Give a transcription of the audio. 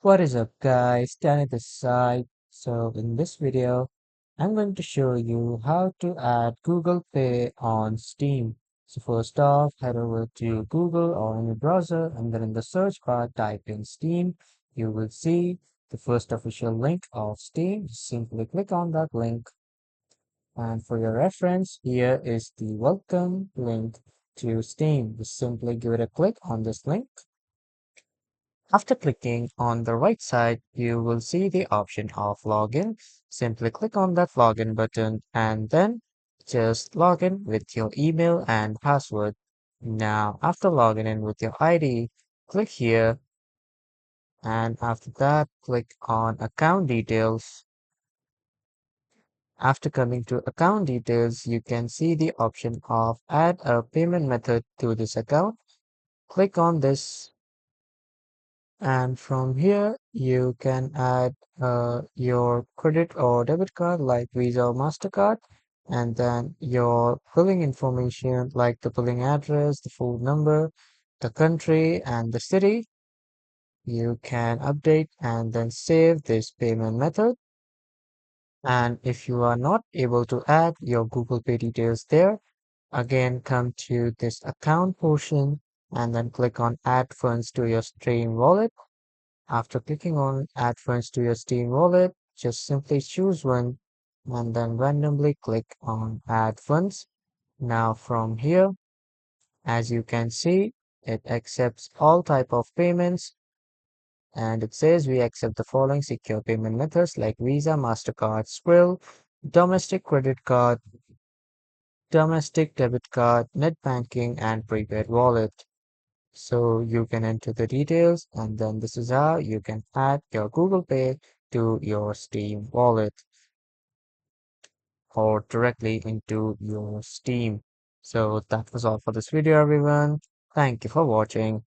What is up guys, Danny this side. So in this video, I'm going to show you how to add Google Pay on Steam. So first off, head over to Google or in your browser and then in the search bar type in Steam. You will see the first official link of Steam. Just simply click on that link. And for your reference, here is the welcome link to Steam. Just simply give it a click on this link. After clicking on the right side, you will see the option of login. Simply click on that login button and then just log in with your email and password. Now, after logging in with your ID, click here and after that, click on account details. After coming to account details, you can see the option of add a payment method to this account. Click on this. And from here, you can add your credit or debit card like Visa or MasterCard, and then your billing information like the billing address, the phone number, the country, and the city. You can update and then save this payment method. And if you are not able to add your Google Pay details there, again come to this account portion and then click on add funds to your Stream wallet. After clicking on Add Funds to your Steam wallet, just simply choose one and then randomly click on Add Funds. Now from here, as you can see, it accepts all type of payments and it says we accept the following secure payment methods like Visa, MasterCard, Skrill, domestic credit card, domestic debit card, net banking, and prepaid wallet. So you can enter the details and then this is how you can add your Google Pay to your Steam wallet or directly into your Steam. So that was all for this video, everyone. Thank you for watching.